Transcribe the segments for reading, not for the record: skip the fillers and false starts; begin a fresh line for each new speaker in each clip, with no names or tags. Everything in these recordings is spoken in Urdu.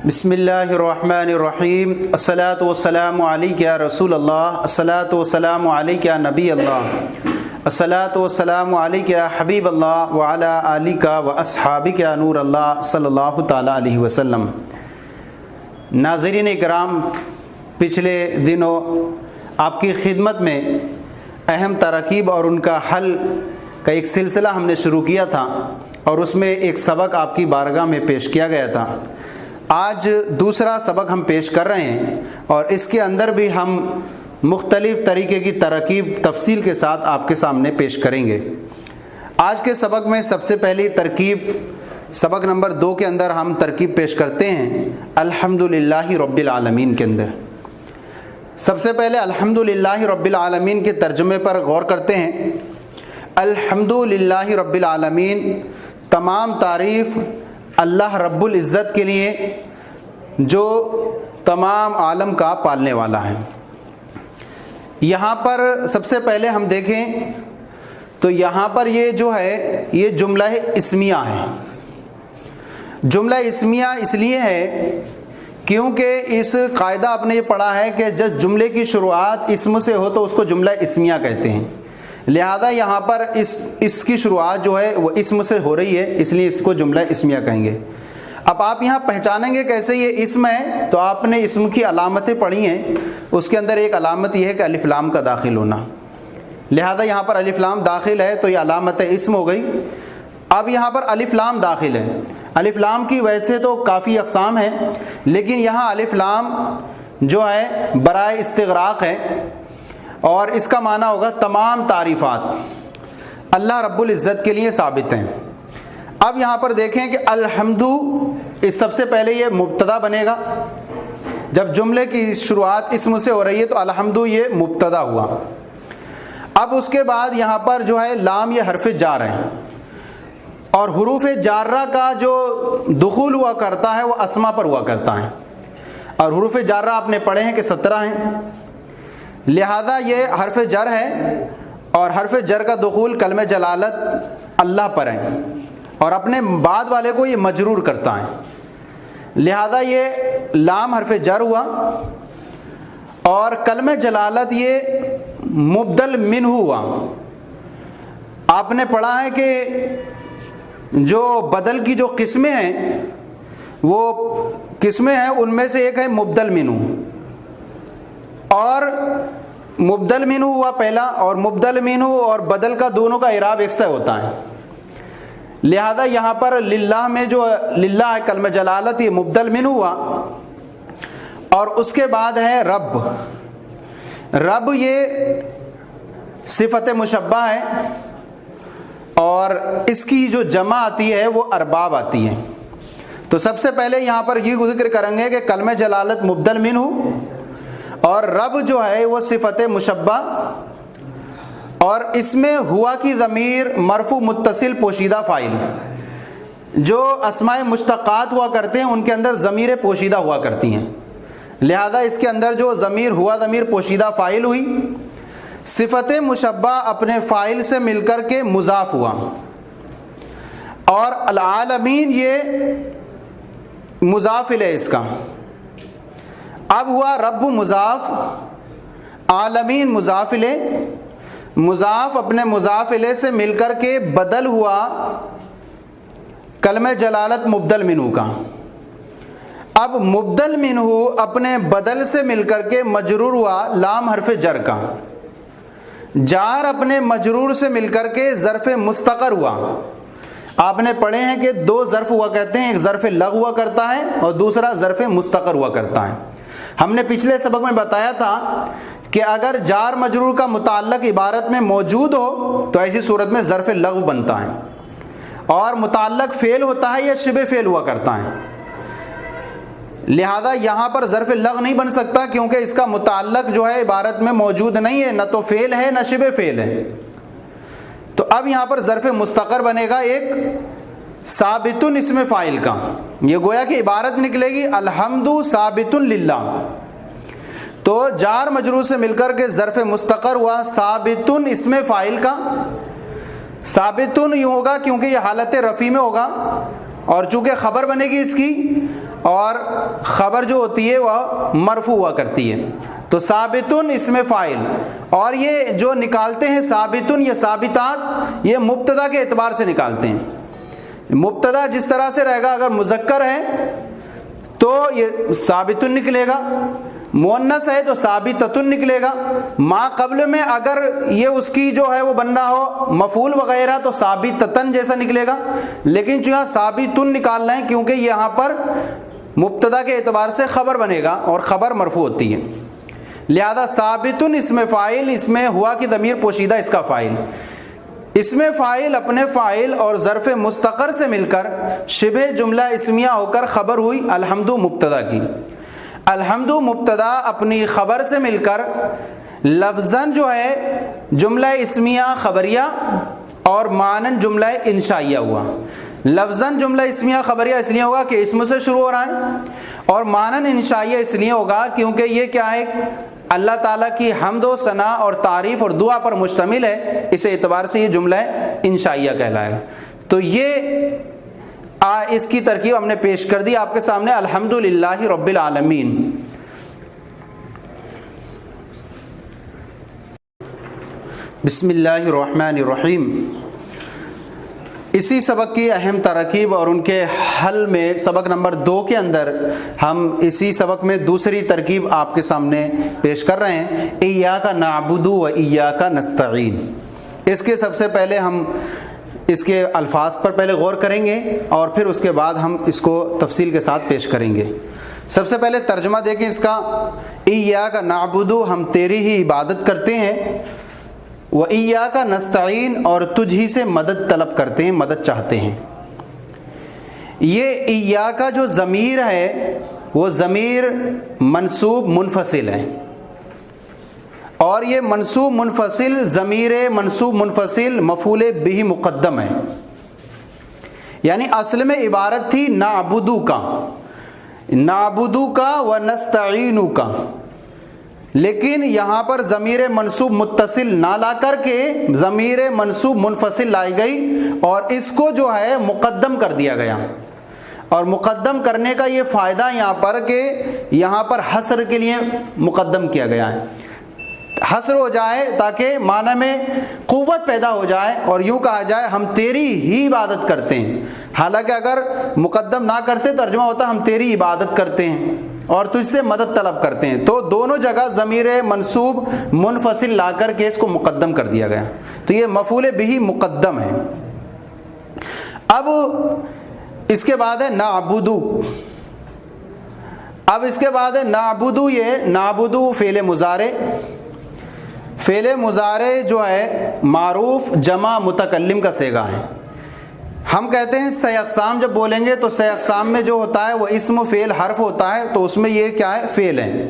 بسم اللہ الرحمن الرحیم الصلاۃ والسلام علیک یا رسول اللہ الصلاۃ والسلام علیک یا نبی اللہ الصلاۃ والسلام علیک یا حبیب اللہ وعلی آلک واصحابک یا نور اللہ صلی اللہ تعالیٰ علیہ وسلم۔ ناظرین اکرام، پچھلے دنوں آپ کی خدمت میں اہم تراکیب اور ان کا حل کا ایک سلسلہ ہم نے شروع کیا تھا اور اس میں ایک سبق آپ کی بارگاہ میں پیش کیا گیا تھا۔ آج دوسرا سبق ہم پیش کر رہے ہیں اور اس کے اندر بھی ہم مختلف طریقے کی تراکیب تفصیل کے ساتھ آپ کے سامنے پیش کریں گے۔ آج کے سبق میں سب سے پہلی ترکیب سبق نمبر 2 کے اندر ہم ترکیب پیش کرتے ہیں الحمدللہ رب العالمین کے اندر۔ سب سے پہلے الحمدللہ رب العالمین کے ترجمے پر غور کرتے ہیں۔ الحمدللہ رب العالمین، تمام تعریف اللہ رب العزت کے لیے جو تمام عالم کا پالنے والا ہے۔ یہاں پر سب سے پہلے ہم دیکھیں تو یہاں پر یہ جو ہے یہ جملہ اسمیہ ہے۔ جملہ اسمیہ اس لیے ہے کیونکہ اس قاعدہ آپ نے یہ پڑھا ہے کہ جس جملے کی شروعات اسم سے ہو تو اس کو جملہ اسمیہ کہتے ہیں، لہذا یہاں پر اس کی شروعات جو ہے وہ اسم سے ہو رہی ہے، اس لیے اس کو جملہ اسمیہ کہیں گے۔ اب آپ یہاں پہچانیں گے کیسے یہ اسم ہے، تو آپ نے اسم کی علامتیں پڑھی ہیں، اس کے اندر ایک علامت یہ ہے کہ الف لام کا داخل ہونا، لہذا یہاں پر الف لام داخل ہے تو یہ علامت اسم ہو گئی۔ اب یہاں پر الف لام داخل ہے، الف لام کی ویسے تو کافی اقسام ہیں لیکن یہاں الف لام جو ہے برائے استغراق ہے اور اس کا معنی ہوگا تمام تعریفات اللہ رب العزت کے لیے ثابت ہیں۔ اب یہاں پر دیکھیں کہ الحمدو، اس سب سے پہلے یہ مبتدا بنے گا، جب جملے کی شروعات اسم سے ہو رہی ہے تو الحمدو یہ مبتدا ہوا۔ اب اس کے بعد یہاں پر جو ہے لام یہ حرف جار ہے اور حروف جارہ کا جو دخول ہوا کرتا ہے وہ اسما پر ہوا کرتا ہے، اور حروف جارہ آپ نے پڑھے ہیں کہ 17 ہیں، لہذا یہ حرف جر ہے اور حرف جر کا دخول کلمہ جلالت اللہ پر ہے اور اپنے بعد والے کو یہ مجرور کرتا ہے، لہذا یہ لام حرف جر ہوا اور کلمہ جلالت یہ مبدل منہ ہوا۔ آپ نے پڑھا ہے کہ جو بدل کی جو قسمیں ہیں وہ قسمیں ہیں، ان میں سے ایک ہے مبدل منہ، اور مبدل منہ ہوا پہلا، اور مبدل منہ اور بدل کا دونوں کا اعراب ایک سا ہوتا ہے، لہذا یہاں پر للہ میں جو للہ ہے کلمہ جلالت یہ مبدل منہ ہوا، اور اس کے بعد ہے رب۔ رب یہ صفت مشبہ ہے اور اس کی جو جمع آتی ہے وہ ارباب آتی ہے۔ تو سب سے پہلے یہاں پر یہ ذکر کریں گے کہ کلمہ جلالت مبدل منہ اور رب جو ہے وہ صفت مشبہ، اور اس میں ہوا کی ضمیر مرفوع متصل پوشیدہ فاعل، جو اسماء مشتقات ہوا کرتے ہیں ان کے اندر ضمیریں پوشیدہ ہوا کرتی ہیں، لہذا اس کے اندر جو ضمیر ہوا ضمیر پوشیدہ فاعل ہوئی، صفت مشبہ اپنے فاعل سے مل کر کے مضاف ہوا، اور العالمین یہ مضاف الیہ اس کا، اب ہوا رب مضاف، عالمین مضاف الیہ، مضاف اپنے مضاف الیہ سے مل کر کے بدل ہوا کلمہ جلالت مبدل منہ کا۔ اب مبدل منہ اپنے بدل سے مل کر کے مجرور ہوا لام حرف جر کا، جار اپنے مجرور سے مل کر کے ظرف مستقر ہوا۔ آپ نے پڑھے ہیں کہ 2 ظرف ہوا کرتے ہیں، ایک ظرف لغو ہوا کرتا ہے اور دوسرا ظرف مستقر ہوا کرتا ہے۔ ہم نے پچھلے سبق میں بتایا تھا کہ اگر جار مجرور کا متعلق عبارت میں موجود ہو تو ایسی صورت میں ظرف لغو بنتا ہے، اور متعلق فعل ہوتا ہے یا شبہ فعل ہوا کرتا ہے، لہذا یہاں پر ظرف لغو نہیں بن سکتا کیونکہ اس کا متعلق جو ہے عبارت میں موجود نہیں ہے، نہ تو فعل ہے نہ شبہ فعل ہے۔ تو اب یہاں پر ظرف مستقر بنے گا ایک ثابت اسم فاعل کا، یہ گویا کہ عبارت نکلے گی الحمد ثابت للہ، تو جار مجرور سے مل کر کے ظرف مستقر ہوا ثابت اسم فاعل کا۔ ثابت یوں ہوگا کیونکہ یہ حالت رفع میں ہوگا، اور چونکہ خبر بنے گی اس کی اور خبر جو ہوتی ہے وہ مرفوع ہوا کرتی ہے. تو ثابتن اسم فاعل، اور یہ جو نکالتے ہیں ثابتن یا ثابتات، یہ مبتدا کے اعتبار سے نکالتے ہیں. مبتدا جس طرح سے رہے گا، اگر مذکر ہے تو یہ ثابتن نکلے گا، مؤنث ہے تو ثابتتن نکلے گا. ما قبل میں اگر یہ اس کی جو ہے وہ بننا ہو مفعول وغیرہ تو ثابتتن جیسا نکلے گا. لیکن جو یہاں ثابتن نکالنا ہے کیونکہ یہاں پر مبتدا کے اعتبار سے خبر بنے گا اور خبر مرفوع ہوتی ہے، لہذا ثابتن اسم فاعل، اس میں ہوا کی ضمیر پوشیدہ اس کا فاعل. اس میں فاعل اپنے فاعل اور ظرف مستقر سے مل کر شبہ جملہ اسمیہ ہو کر خبر ہوئی الحمد مبتدا کی. الحمد مبتدا اپنی خبر سے مل کر لفظاً جو ہے جملہ اسمیہ خبریہ اور معنن جملہ انشائیہ ہوا. لفظاً جملہ اسمیہ خبریہ اس لیے ہوگا کہ اسم سے شروع ہو رہا ہے، اور معنن انشائیہ اس لیے ہوگا کیونکہ یہ کیا ہے، اللہ تعالیٰ کی حمد و ثنا اور تعریف اور دعا پر مشتمل ہے، اس اعتبار سے یہ جملہ انشائیہ کہلائے گا. تو یہ اس کی ترکیب ہم نے پیش کر دی آپ کے سامنے. الحمدللہ رب العالمین. بسم اللہ الرحمن الرحیم. اسی سبق کی اہم ترکیب اور ان کے حل میں سبق نمبر 2 کے اندر ہم اسی سبق میں دوسری ترکیب آپ کے سامنے پیش کر رہے ہیں، ایاک نعبد و ایاک نستعین. اس کے سب سے پہلے ہم اس کے الفاظ پر پہلے غور کریں گے اور پھر اس کے بعد ہم اس کو تفصیل کے ساتھ پیش کریں گے. سب سے پہلے ترجمہ دیکھیں اس کا. ایاک نعبد، ہم تیری ہی عبادت کرتے ہیں، وَإِيَّاكَ نَسْتَعِينُ، اور تجھ ہی سے مدد طلب کرتے ہیں، مدد چاہتے ہیں. یہ ایاک جو ضمیر ہے وہ ضمیر منصوب منفصل ہے، اور یہ منصوب منفصل ضمیر منصوب منفصل مفعول بہ مقدم ہے. یعنی اصل میں عبارت تھی نعبدو کا، نعبدو کا و نستعینو کا، لیکن یہاں پر ضمیر منصوب متصل نہ لا کر کے ضمیر منصوب منفصل لائی گئی اور اس کو جو ہے مقدم کر دیا گیا. اور مقدم کرنے کا یہ فائدہ یہاں پر کہ یہاں پر حصر کے لیے مقدم کیا گیا ہے، حصر ہو جائے تاکہ معنی میں قوت پیدا ہو جائے اور یوں کہا جائے ہم تیری ہی عبادت کرتے ہیں. حالانکہ اگر مقدم نہ کرتے ترجمہ ہوتا ہم تیری عبادت کرتے ہیں اور تجھ سے مدد طلب کرتے ہیں. تو دونوں جگہ ضمیر منصوب منفصل لا کر کے اس کو مقدم کر دیا گیا، تو یہ مفعول بہ مقدم ہے. اب اس کے بعد ہے نعبدو. اب اس کے بعد ہے نعبدو. یہ نعبدو فعل مضارع، فعل مضارع جو ہے معروف جمع متکلم کا صیغہ ہے. ہم کہتے ہیں سی اقسام جب بولیں گے تو سی اقسام میں جو ہوتا ہے وہ اسم و فعل حرف ہوتا ہے، تو اس میں یہ کیا ہے، فعل ہے.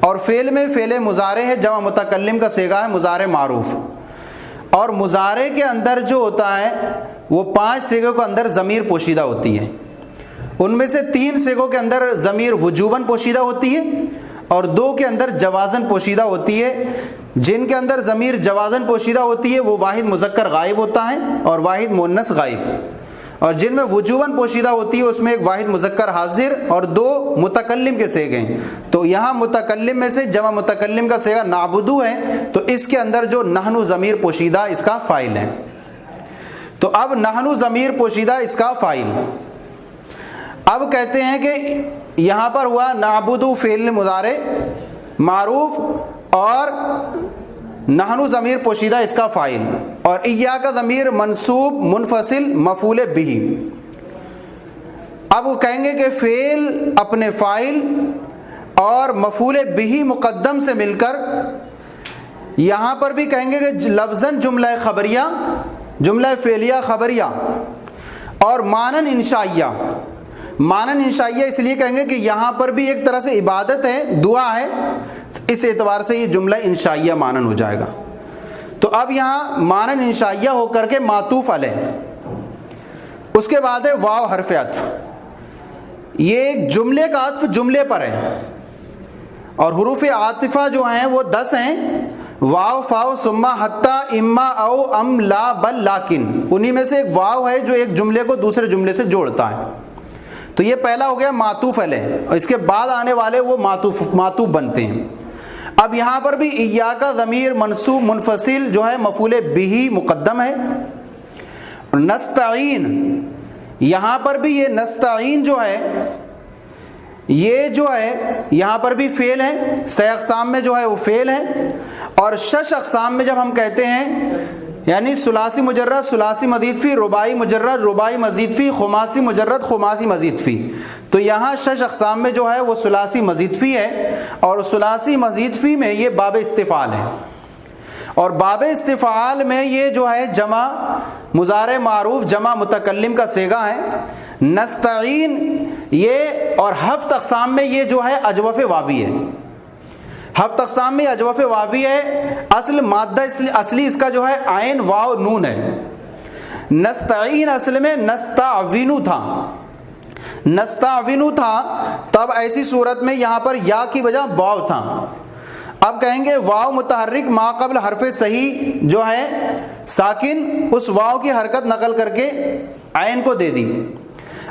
اور فعل میں فعل مضارع ہے، جمع متکلم کا صیغہ ہے مضارع معروف. اور مضارع کے اندر جو ہوتا ہے وہ 5 صیغوں کے اندر ضمیر پوشیدہ ہوتی ہے. ان میں سے 3 صیغوں کے اندر ضمیر وجوباً پوشیدہ ہوتی ہے اور 2 کے اندر جوازاً پوشیدہ ہوتی ہے. جن کے اندر ضمیر جوازاً پوشیدہ ہوتی ہے وہ واحد مذکر غائب ہوتا ہے اور واحد مؤنث غائب، اور جن میں وجوباً پوشیدہ ہوتی ہے اس میں ایک واحد مذکر حاضر اور 2 متکلم کے صیغے ہیں. تو یہاں متکلم میں سے جمع متکلم کا صیغہ نعبدو ہے، تو اس کے اندر جو نحن ضمیر پوشیدہ اس کا فاعل ہے. تو اب نحن ضمیر پوشیدہ اس کا فاعل. اب کہتے ہیں کہ یہاں پر ہوا نعبدو فعل مضارع معروف اور نحن ضمیر پوشیدہ اس کا فاعل، اور ایاک ضمیر منصوب منفصل مفعول بہ. اب وہ کہیں گے کہ فعل اپنے فاعل اور مفعول بہ مقدم سے مل کر یہاں پر بھی کہیں گے کہ لفظاً جملہ خبریہ، جملہ فعلیہ خبریہ اور معنن انشائیہ. معنن انشائیہ اس لیے کہیں گے کہ یہاں پر بھی ایک طرح سے عبادت ہے، دعا ہے، اس اعتبار سے یہ جملہ انشائیہ معنن ہو جائے گا. تو اب یہاں معنن انشائیہ ہو کر کے معطوف علیہ. اس کے بعد ہے واو حرف عطف. یہ ایک جملے کا عطف جملے پر ہے اور حروف عاطفہ جو ہیں وہ 10 ہیں، واو فاو ثم حتی اما او ام لا بل لیکن. انہی میں سے ایک واو ہے جو ایک جملے کو دوسرے جملے سے جوڑتا ہے. تو یہ پہلا ہو گیا معطوف علیہ، اور اس کے بعد آنے والے وہ معطوف بنتے ہیں۔ اب یہاں پر بھی ایاک ضمیر منصوب منفصل جو ہے مفعول بہ مقدم ہے۔ نستعین، یہاں پر بھی یہ نستعین جو ہے یہ جو ہے یہاں پر بھی فعل ہے، سی اقسام میں جو ہے وہ فعل ہے، اور شش اقسام میں جب ہم کہتے ہیں یعنی ثلاثی مجرد ثلاثی مزید فی، رباعی مجرد رباعی مزید فی، خماسی مجرد خماسی مزید فی، تو یہاں شش اقسام میں جو ہے وہ ثلاثی مزید فی ہے، اور ثلاثی مزید فی میں یہ باب استفعال ہے، اور باب استفعال میں یہ جو ہے جمع مضارع معروف جمع متکلم کا صیغہ ہے۔ نستعین یہ، اور ہفت اقسام میں یہ جو ہے اجوف واوی ہے، ہفت اقسام میں اجوف واوی ہے۔ اصل مادہ اصلی اس کا جو ہے عین واو نون ہے۔ نستعین اصل میں نستعوینو تھا، نستعوینو تھا، تب ایسی صورت میں یہاں پر یا کی بجا واو تھا۔ اب کہیں گے واو متحرک ما قبل حرف صحیح جو ہے ساکن، اس واو کی حرکت نقل کر کے عین کو دے دی۔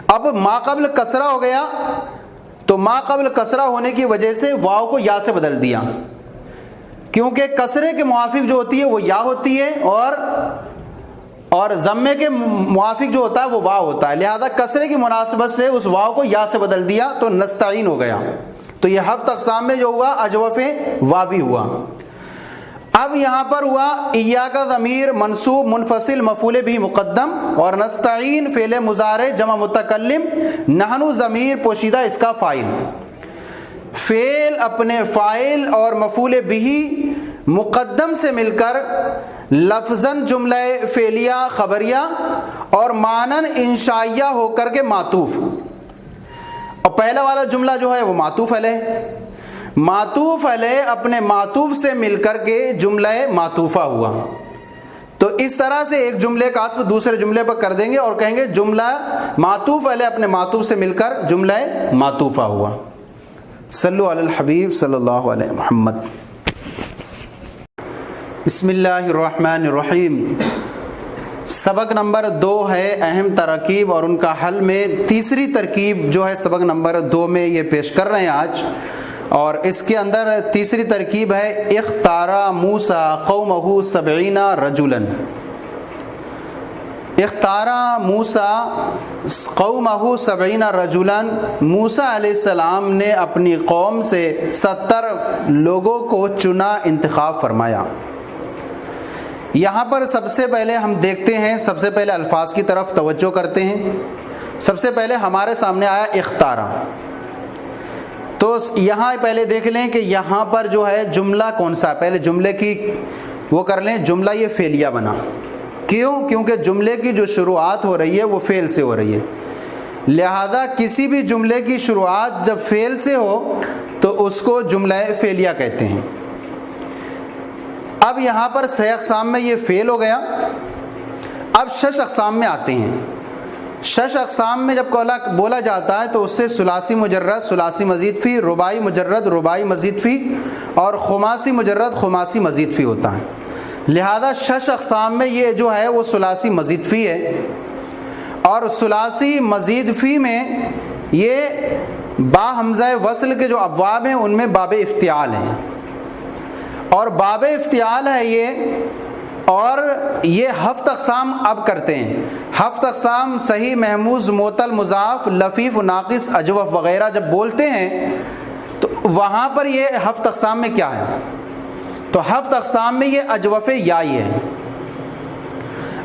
اب ما قبل کسرہ ہو گیا، تو ما قبل کسرہ ہونے کی وجہ سے واو کو یا سے بدل دیا، کیونکہ کسرے کے موافق جو ہوتی ہے وہ یا ہوتی ہے، اور ضمے کے موافق جو ہوتا ہے وہ واو ہوتا ہے، لہذا کسرے کی مناسبت سے اس واو کو یا سے بدل دیا تو نستعین ہو گیا۔ تو یہ ہفت اقسام میں جو ہوا اجوف واوی ہوا۔ اب یہاں پر ہوا ایاک ضمیر منصوب منفصل مفعول بہ مقدم، اور نستعین فعل مضارع جمع متکلم، نحن ضمیر پوشیدہ اس کا فاعل۔ فعل اپنے فاعل اور مفعول بہ مقدم سے مل کر لفظاً جملہ فعلیہ خبریہ اور معناً انشائیہ ہو کر کے معطوف، اور پہلا والا جملہ جو ہے وہ معطوف علیہ، معطوف علیہ اپنے معطوف سے مل کر کے جملہ معطوفہ ہوا۔ تو اس طرح سے ایک جملے کا عطف دوسرے جملے پر کر دیں گے اور کہیں گے جملہ معطوف علیہ اپنے معطوف سے مل کر جملہ معطوفہ ہوا۔ صلو علی الحبیب صلی اللہ علیہ محمد۔ بسم اللہ الرحمن الرحیم۔ سبق نمبر 2 ہے اہم تراکیب، اور ان کا حل میں تیسری ترکیب جو ہے سبق نمبر 2 میں یہ پیش کر رہے ہیں آج، اور اس کے اندر تیسری ترکیب ہے اختار موسیٰ قومہ 70 رجلا۔ اختار موسیٰ قومہ 70 رجلا، موسیٰ علیہ السلام نے اپنی قوم سے 70 لوگوں کو چنا، انتخاب فرمایا۔ یہاں پر سب سے پہلے ہم دیکھتے ہیں، سب سے پہلے الفاظ کی طرف توجہ کرتے ہیں۔ سب سے پہلے ہمارے سامنے آیا اختارا، تو یہاں پہلے دیکھ لیں کہ یہاں پر جو ہے جملہ کون سا، پہلے جملے کی وہ کر لیں، جملہ یہ فعلیہ بنا۔ کیوں؟ کیونکہ جملے کی جو شروعات ہو رہی ہے وہ فعل سے ہو رہی ہے، لہذا کسی بھی جملے کی شروعات جب فعل سے ہو تو اس کو جملہ فعلیہ کہتے ہیں۔ اب یہاں پر 6 اقسام میں یہ فعل ہو گیا۔ اب 6 اقسام میں آتے ہیں۔ 6 اقسام میں جب بولا جاتا ہے تو اس سے ثلاثی مجرد ثلاثی مزید فی، رباعی مجرد رباعی مزید فی، اور خماسی مجرد خماسی مزید فی ہوتا ہے، لہذا 6 اقسام میں یہ جو ہے وہ ثلاثی مزید فی ہے، اور ثلاثی مزید فی میں یہ با حمزہ وصل کے جو ابواب ہیں ان میں باب افتعال ہیں، اور باب افتعال ہے یہ، اور یہ 7 اقسام اب کرتے ہیں۔ 7 اقسام صحیح محموز معتل مضاف لفیف ناقص اجوف وغیرہ جب بولتے ہیں تو وہاں پر یہ 7 اقسام میں کیا ہے، تو 7 اقسام میں یہ اجوف یائی ہے۔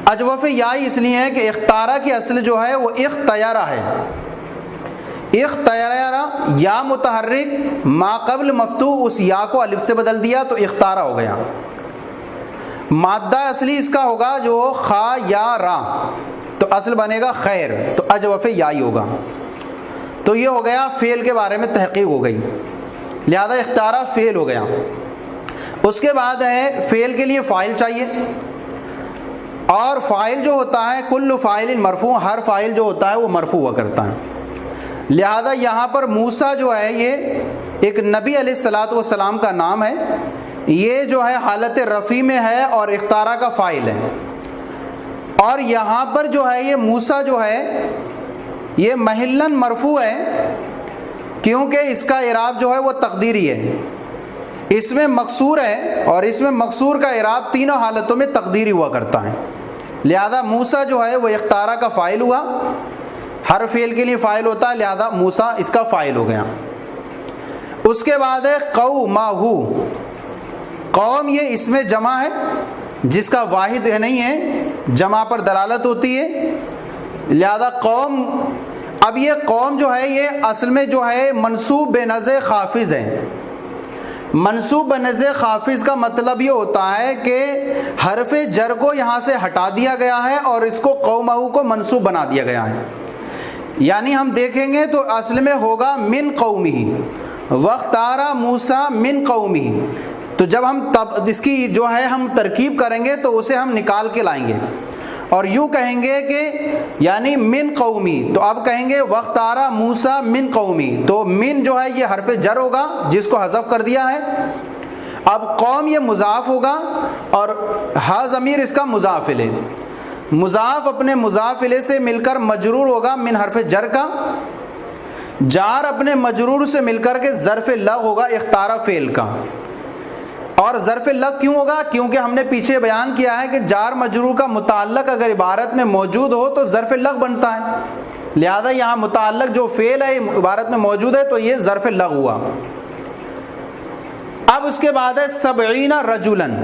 اجوف یائی اس لیے ہے کہ اختارہ کی اصل جو ہے وہ اختیارہ ہے، اختیارہ یا متحرک ما قبل مفتوح، اس یا کو الف سے بدل دیا تو اختارہ ہو گیا۔ مادہ اصلی اس کا ہوگا جو خا یا را، تو اصل بنے گا خیر، تو اجوف یائی ہوگا۔ تو یہ ہو گیا فعل کے بارے میں تحقیق ہو گئی، لہذا اختارہ فعل ہو گیا۔ اس کے بعد ہے فعل کے لیے فاعل چاہیے، اور فاعل جو ہوتا ہے کل فاعل مرفوع، ہر فاعل جو ہوتا ہے وہ مرفوع ہوا کرتا ہے، لہذا یہاں پر موسیٰ جو ہے یہ ایک نبی علیہ الصلاۃ والسلام کا نام ہے، یہ جو ہے حالت رفیع میں ہے اور اختارہ کا فاعل ہے، اور یہاں پر جو ہے یہ موسیٰ جو ہے یہ محلن مرفوع ہے کیونکہ اس کا اعراب جو ہے وہ تقدیری ہے، اس میں مکسور ہے اور اس میں مکسور کا اعراب تینوں حالتوں میں تقدیری ہوا کرتا ہے، لہذا موسیٰ جو ہے وہ اختارہ کا فاعل ہوا، ہر فعل کے لیے فاعل ہوتا ہے، لہذا موسیٰ اس کا فاعل ہو گیا۔ اس کے بعد ہے قومہ، قوم یہ اس میں جمع ہے جس کا واحد نہیں ہے، جمع پر دلالت ہوتی ہے، لہذا قوم۔ اب یہ قوم جو ہے یہ اصل میں جو ہے منصوب بنظر خافض ہے۔ منصوب بنظر خافض کا مطلب یہ ہوتا ہے کہ حرف جر کو یہاں سے ہٹا دیا گیا ہے اور اس کو قومہ کو منصوب بنا دیا گیا ہے، یعنی ہم دیکھیں گے تو اصل میں ہوگا من قومہ، واختار موسیٰ من قومہ، تو جب ہم اس کی جو ہے ہم ترکیب کریں گے تو اسے ہم نکال کے لائیں گے اور یوں کہیں گے کہ یعنی من قومی، تو اب کہیں گے واختار موسیٰ من قومی، تو من جو ہے یہ حرف جر ہوگا جس کو حذف کر دیا ہے، اب قوم یہ مضاف ہوگا اور ہا ضمیر اس کا مضاف الیہ، مضاف اپنے مضاف الیہ سے مل کر مجرور ہوگا من حرف جر کا، جار اپنے مجرور سے مل کر کے ظرف لغ ہوگا اختارہ فعل کا، اور ظرف لغ کیوں ہوگا؟ کیونکہ ہم نے پیچھے بیان کیا ہے کہ جار مجرور کا متعلق اگر عبارت میں موجود ہو تو ظرف لغ بنتا ہے، لہذا یہاں متعلق جو فعل ہے عبارت میں موجود ہے تو یہ ظرف لغ ہوا۔ اب اس کے بعد ہے سبعین رجلاً،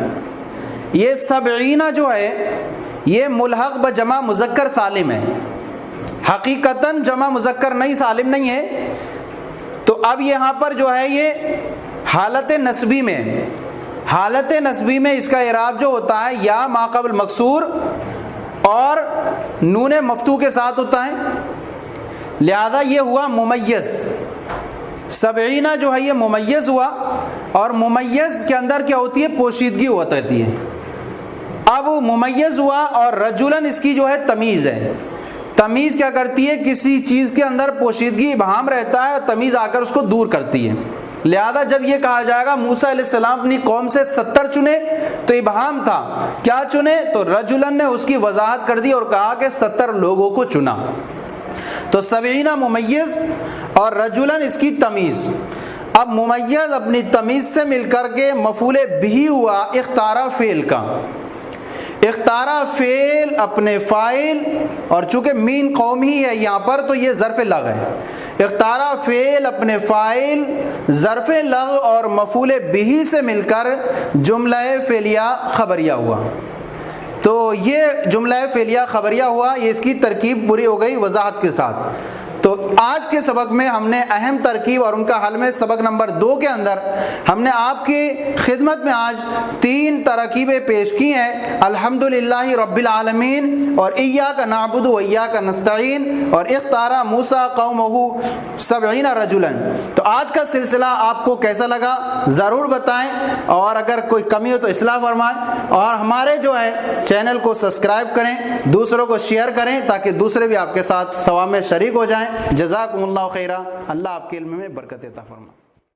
یہ سبعین جو ہے یہ ملحق بجمع مذکر سالم ہے، حقیقتاً جمع مذکر نہیں سالم نہیں ہے، تو اب یہاں پر جو ہے یہ حالت نسبی میں، حالت نسبی میں اس کا اعراب جو ہوتا ہے یا ما قبل مکسور اور نون مفتوح کے ساتھ ہوتا ہے، لہذا یہ ہوا ممیز، سبعین جو ہے یہ ممیز ہوا، اور ممیز کے اندر کیا ہوتی ہے؟ پوشیدگی ہوا کرتی ہے۔ اب ممیز ہوا اور رجلاً اس کی جو ہے تمیز ہے، تمیز کیا کرتی ہے؟ کسی چیز کے اندر پوشیدگی ابہام رہتا ہے اور تمیز آ کر اس کو دور کرتی ہے، لہذا جب یہ کہا جائے گا موسیٰ علیہ السلام اپنی قوم سے 70 چنے تو ابہام تھا، کیا چنے؟ تو رجلاً نے اس کی وضاحت کر دی اور کہا کہ 70 لوگوں کو چنا، تو سبعین ممیز اور رجلاً اس کی تمیز۔ اب ممیز اپنی تمیز سے مل کر کے مفعول بہ ہوا اختارہ فعل کا، اختارہ فعل اپنے فاعل، اور چونکہ مین قوم ہی ہے یہاں پر تو یہ ظرف لغ ہے، اختارہ فعل اپنے فاعل ظرف لغ اور مفعول بہ سے مل کر جملہ فعلیہ خبریہ ہوا، تو یہ جملہ فعلیہ خبریہ ہوا، یہ اس کی ترکیب پوری ہو گئی وضاحت کے ساتھ۔ تو آج کے سبق میں ہم نے اہم ترکیب اور ان کا حل میں سبق نمبر 2 کے اندر ہم نے آپ کی خدمت میں آج 3 ترکیبیں پیش کی ہیں، الحمدللہ رب العالمین اور ایاک نعبد و ایاک نستعین اور اختار موسیٰ قومہ 70 رجلا۔ تو آج کا سلسلہ آپ کو کیسا لگا ضرور بتائیں، اور اگر کوئی کمی ہو تو اصلاح فرمائیں، اور ہمارے جو ہے چینل کو سبسکرائب کریں، دوسروں کو شیئر کریں تاکہ دوسرے بھی آپ کے ساتھ ثواب میں شریک ہو جائیں۔ جزاکم اللہ خیرہ، اللہ آپ کے علم میں برکت عطا فرمائے۔